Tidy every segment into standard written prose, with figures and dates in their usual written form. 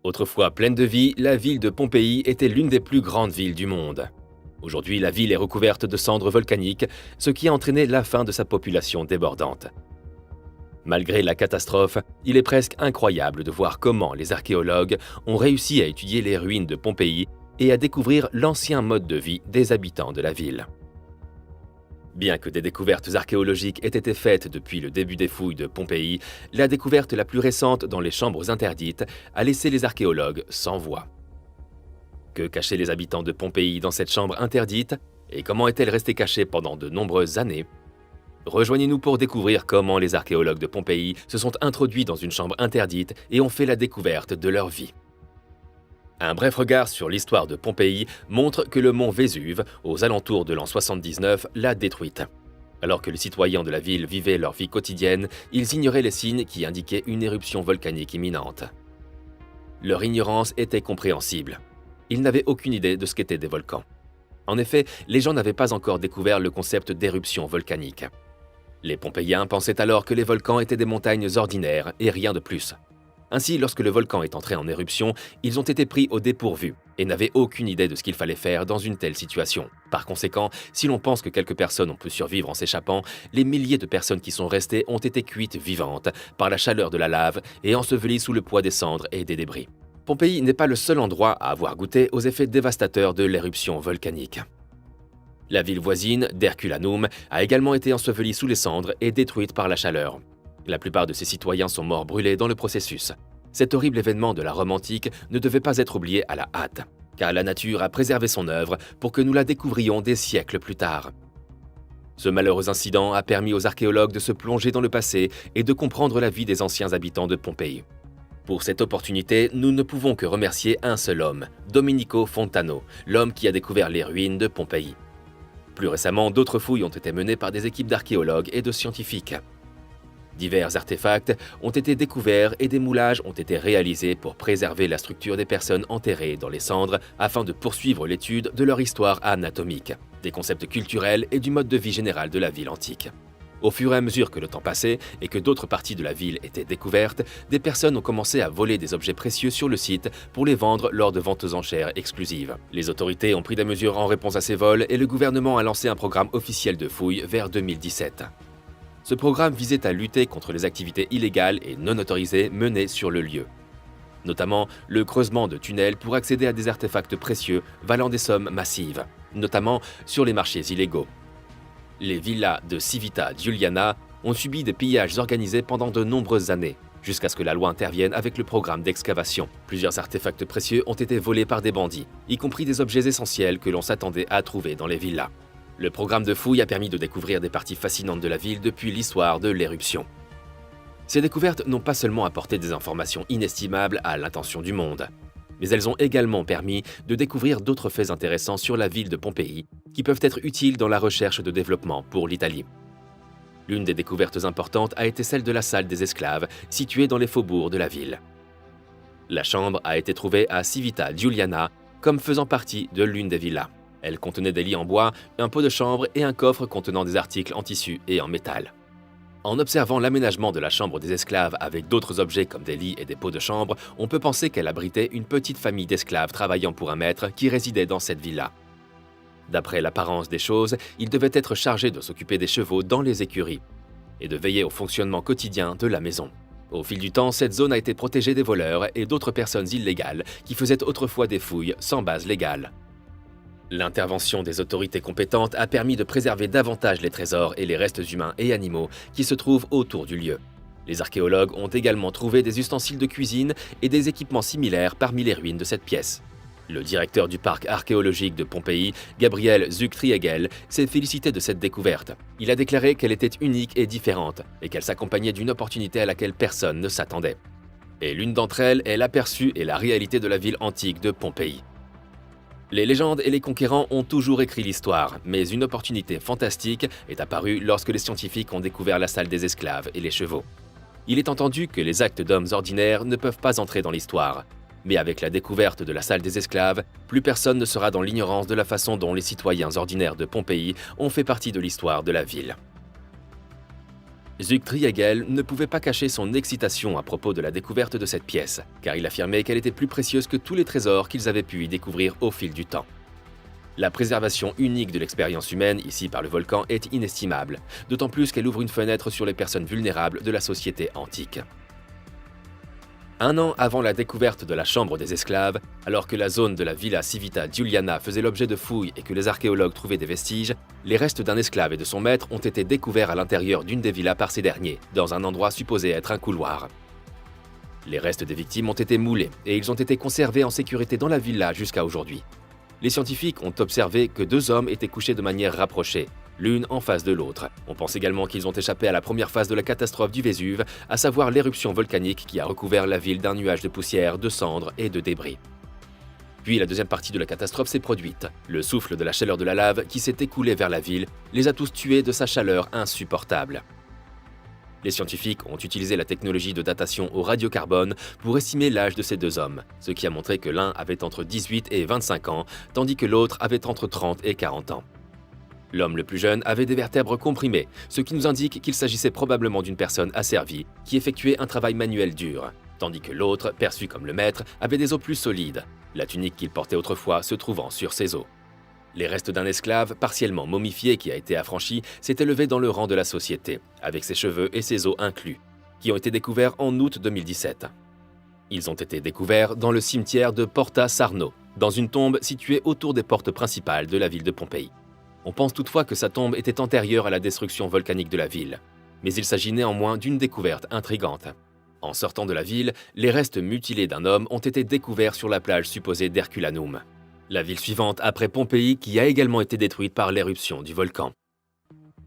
Autrefois pleine de vie, la ville de Pompéi était l'une des plus grandes villes du monde. Aujourd'hui, la ville est recouverte de cendres volcaniques, ce qui a entraîné la fin de sa population débordante. Malgré la catastrophe, il est presque incroyable de voir comment les archéologues ont réussi à étudier les ruines de Pompéi et à découvrir l'ancien mode de vie des habitants de la ville. Bien que des découvertes archéologiques aient été faites depuis le début des fouilles de Pompéi, la découverte la plus récente dans les chambres interdites a laissé les archéologues sans voix. Que cachaient les habitants de Pompéi dans cette chambre interdite et comment est-elle restée cachée pendant de nombreuses années? Rejoignez-nous pour découvrir comment les archéologues de Pompéi se sont introduits dans une chambre interdite et ont fait la découverte de leur vie. Un bref regard sur l'histoire de Pompéi montre que le mont Vésuve, aux alentours de l'an 79, l'a détruite. Alors que les citoyens de la ville vivaient leur vie quotidienne, ils ignoraient les signes qui indiquaient une éruption volcanique imminente. Leur ignorance était compréhensible. Ils n'avaient aucune idée de ce qu'étaient des volcans. En effet, les gens n'avaient pas encore découvert le concept d'éruption volcanique. Les Pompéiens pensaient alors que les volcans étaient des montagnes ordinaires et rien de plus. Ainsi, lorsque le volcan est entré en éruption, ils ont été pris au dépourvu et n'avaient aucune idée de ce qu'il fallait faire dans une telle situation. Par conséquent, si l'on pense que quelques personnes ont pu survivre en s'échappant, les milliers de personnes qui sont restées ont été cuites vivantes par la chaleur de la lave et ensevelies sous le poids des cendres et des débris. Pompéi n'est pas le seul endroit à avoir goûté aux effets dévastateurs de l'éruption volcanique. La ville voisine, d'Herculanum, a également été ensevelie sous les cendres et détruite par la chaleur. La plupart de ses citoyens sont morts brûlés dans le processus. Cet horrible événement de la Rome antique ne devait pas être oublié à la hâte, car la nature a préservé son œuvre pour que nous la découvrions des siècles plus tard. Ce malheureux incident a permis aux archéologues de se plonger dans le passé et de comprendre la vie des anciens habitants de Pompéi. Pour cette opportunité, nous ne pouvons que remercier un seul homme, Domenico Fontano, l'homme qui a découvert les ruines de Pompéi. Plus récemment, d'autres fouilles ont été menées par des équipes d'archéologues et de scientifiques. Divers artefacts ont été découverts et des moulages ont été réalisés pour préserver la structure des personnes enterrées dans les cendres afin de poursuivre l'étude de leur histoire anatomique, des concepts culturels et du mode de vie général de la ville antique. Au fur et à mesure que le temps passait et que d'autres parties de la ville étaient découvertes, des personnes ont commencé à voler des objets précieux sur le site pour les vendre lors de ventes aux enchères exclusives. Les autorités ont pris des mesures en réponse à ces vols et le gouvernement a lancé un programme officiel de fouilles vers 2017. Ce programme visait à lutter contre les activités illégales et non autorisées menées sur le lieu. Notamment le creusement de tunnels pour accéder à des artefacts précieux valant des sommes massives, notamment sur les marchés illégaux. Les villas de Civita Giuliana ont subi des pillages organisés pendant de nombreuses années, jusqu'à ce que la loi intervienne avec le programme d'excavation. Plusieurs artefacts précieux ont été volés par des bandits, y compris des objets essentiels que l'on s'attendait à trouver dans les villas. Le programme de fouilles a permis de découvrir des parties fascinantes de la ville depuis l'histoire de l'éruption. Ces découvertes n'ont pas seulement apporté des informations inestimables à l'intention du monde, mais elles ont également permis de découvrir d'autres faits intéressants sur la ville de Pompéi qui peuvent être utiles dans la recherche de développement pour l'Italie. L'une des découvertes importantes a été celle de la salle des esclaves, située dans les faubourgs de la ville. La chambre a été trouvée à Civita Giuliana comme faisant partie de l'une des villas. Elle contenait des lits en bois, un pot de chambre et un coffre contenant des articles en tissu et en métal. En observant l'aménagement de la chambre des esclaves avec d'autres objets comme des lits et des pots de chambre, on peut penser qu'elle abritait une petite famille d'esclaves travaillant pour un maître qui résidait dans cette villa. D'après l'apparence des choses, il devait être chargé de s'occuper des chevaux dans les écuries et de veiller au fonctionnement quotidien de la maison. Au fil du temps, cette zone a été protégée des voleurs et d'autres personnes illégales qui faisaient autrefois des fouilles sans base légale. L'intervention des autorités compétentes a permis de préserver davantage les trésors et les restes humains et animaux qui se trouvent autour du lieu. Les archéologues ont également trouvé des ustensiles de cuisine et des équipements similaires parmi les ruines de cette pièce. Le directeur du parc archéologique de Pompéi, Gabriel Zucktriegel, s'est félicité de cette découverte. Il a déclaré qu'elle était unique et différente et qu'elle s'accompagnait d'une opportunité à laquelle personne ne s'attendait. Et l'une d'entre elles est l'aperçu et la réalité de la ville antique de Pompéi. Les légendes et les conquérants ont toujours écrit l'histoire, mais une opportunité fantastique est apparue lorsque les scientifiques ont découvert la salle des esclaves et les chevaux. Il est entendu que les actes d'hommes ordinaires ne peuvent pas entrer dans l'histoire. Mais avec la découverte de la salle des esclaves, plus personne ne sera dans l'ignorance de la façon dont les citoyens ordinaires de Pompéi ont fait partie de l'histoire de la ville. Zugtriegel ne pouvait pas cacher son excitation à propos de la découverte de cette pièce, car il affirmait qu'elle était plus précieuse que tous les trésors qu'ils avaient pu y découvrir au fil du temps. La préservation unique de l'expérience humaine, ici par le volcan, est inestimable, d'autant plus qu'elle ouvre une fenêtre sur les personnes vulnérables de la société antique. Un an avant la découverte de la chambre des esclaves, alors que la zone de la Villa Civita Giuliana faisait l'objet de fouilles et que les archéologues trouvaient des vestiges, les restes d'un esclave et de son maître ont été découverts à l'intérieur d'une des villas par ces derniers, dans un endroit supposé être un couloir. Les restes des victimes ont été moulés et ils ont été conservés en sécurité dans la villa jusqu'à aujourd'hui. Les scientifiques ont observé que 2 hommes étaient couchés de manière rapprochée, l'une en face de l'autre. On pense également qu'ils ont échappé à la première phase de la catastrophe du Vésuve, à savoir l'éruption volcanique qui a recouvert la ville d'un nuage de poussière, de cendres et de débris. Puis la deuxième partie de la catastrophe s'est produite. Le souffle de la chaleur de la lave qui s'est écoulé vers la ville les a tous tués de sa chaleur insupportable. Les scientifiques ont utilisé la technologie de datation au radiocarbone pour estimer l'âge de ces 2 hommes, ce qui a montré que l'un avait entre 18 et 25 ans, tandis que l'autre avait entre 30 et 40 ans. L'homme le plus jeune avait des vertèbres comprimées, ce qui nous indique qu'il s'agissait probablement d'une personne asservie qui effectuait un travail manuel dur, tandis que l'autre, perçu comme le maître, avait des os plus solides, la tunique qu'il portait autrefois se trouvant sur ses os. Les restes d'un esclave, partiellement momifié qui a été affranchi, s'est élevé dans le rang de la société, avec ses cheveux et ses os inclus, qui ont été découverts en août 2017. Ils ont été découverts dans le cimetière de Porta Sarno, dans une tombe située autour des portes principales de la ville de Pompéi. On pense toutefois que sa tombe était antérieure à la destruction volcanique de la ville, mais il s'agit néanmoins d'une découverte intrigante. En sortant de la ville, les restes mutilés d'un homme ont été découverts sur la plage supposée d'Herculanum, la ville suivante après Pompéi qui a également été détruite par l'éruption du volcan.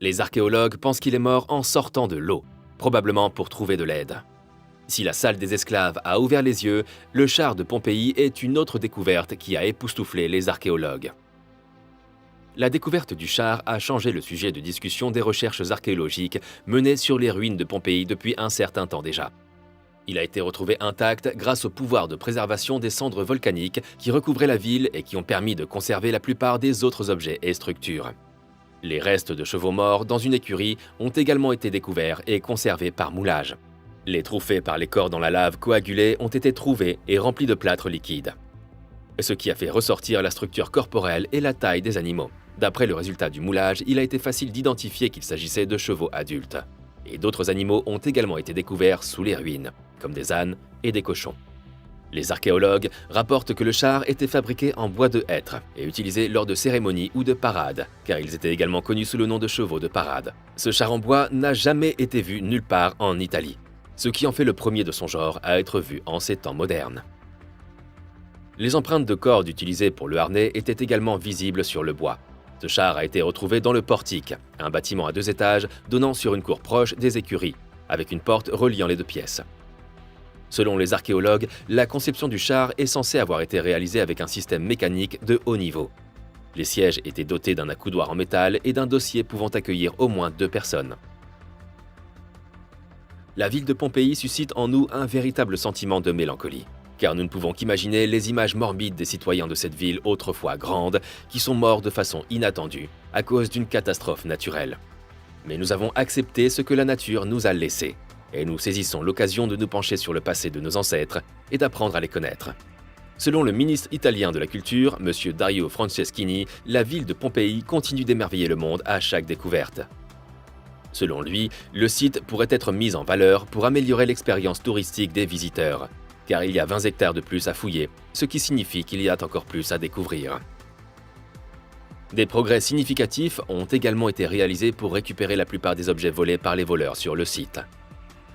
Les archéologues pensent qu'il est mort en sortant de l'eau, probablement pour trouver de l'aide. Si la salle des esclaves a ouvert les yeux, le char de Pompéi est une autre découverte qui a époustouflé les archéologues. La découverte du char a changé le sujet de discussion des recherches archéologiques menées sur les ruines de Pompéi depuis un certain temps déjà. Il a été retrouvé intact grâce au pouvoir de préservation des cendres volcaniques qui recouvraient la ville et qui ont permis de conserver la plupart des autres objets et structures. Les restes de chevaux morts dans une écurie ont également été découverts et conservés par moulage. Les trous faits par les corps dans la lave coagulée ont été trouvés et remplis de plâtre liquide, ce qui a fait ressortir la structure corporelle et la taille des animaux. D'après le résultat du moulage, il a été facile d'identifier qu'il s'agissait de chevaux adultes. Et d'autres animaux ont également été découverts sous les ruines, comme des ânes et des cochons. Les archéologues rapportent que le char était fabriqué en bois de hêtre et utilisé lors de cérémonies ou de parades, car ils étaient également connus sous le nom de chevaux de parade. Ce char en bois n'a jamais été vu nulle part en Italie, ce qui en fait le premier de son genre à être vu en ces temps modernes. Les empreintes de cordes utilisées pour le harnais étaient également visibles sur le bois. Ce char a été retrouvé dans le portique, un bâtiment à 2 étages donnant sur une cour proche des écuries, avec une porte reliant les 2 pièces. Selon les archéologues, la conception du char est censée avoir été réalisée avec un système mécanique de haut niveau. Les sièges étaient dotés d'un accoudoir en métal et d'un dossier pouvant accueillir au moins 2 personnes. La ville de Pompéi suscite en nous un véritable sentiment de mélancolie, car nous ne pouvons qu'imaginer les images morbides des citoyens de cette ville autrefois grande qui sont morts de façon inattendue à cause d'une catastrophe naturelle. Mais nous avons accepté ce que la nature nous a laissé, et nous saisissons l'occasion de nous pencher sur le passé de nos ancêtres et d'apprendre à les connaître. Selon le ministre italien de la Culture, M. Dario Franceschini, la ville de Pompéi continue d'émerveiller le monde à chaque découverte. Selon lui, le site pourrait être mis en valeur pour améliorer l'expérience touristique des visiteurs, car il y a 20 hectares de plus à fouiller, ce qui signifie qu'il y a encore plus à découvrir. Des progrès significatifs ont également été réalisés pour récupérer la plupart des objets volés par les voleurs sur le site.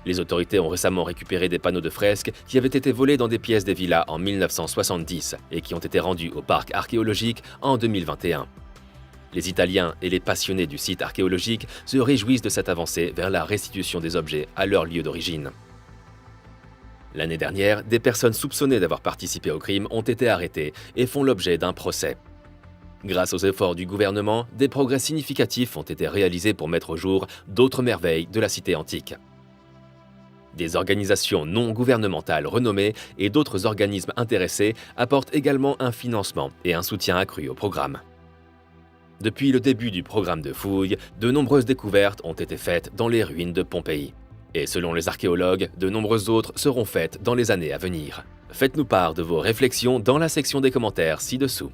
Les autorités ont récemment récupéré des panneaux de fresques qui avaient été volés dans des pièces des villas en 1970 et qui ont été rendus au parc archéologique en 2021. Les Italiens et les passionnés du site archéologique se réjouissent de cette avancée vers la restitution des objets à leur lieu d'origine. L'année dernière, des personnes soupçonnées d'avoir participé au crime ont été arrêtées et font l'objet d'un procès. Grâce aux efforts du gouvernement, des progrès significatifs ont été réalisés pour mettre au jour d'autres merveilles de la cité antique. Des organisations non gouvernementales renommées et d'autres organismes intéressés apportent également un financement et un soutien accru au programme. Depuis le début du programme de fouilles, de nombreuses découvertes ont été faites dans les ruines de Pompéi. Et selon les archéologues, de nombreuses autres seront faites dans les années à venir. Faites-nous part de vos réflexions dans la section des commentaires ci-dessous.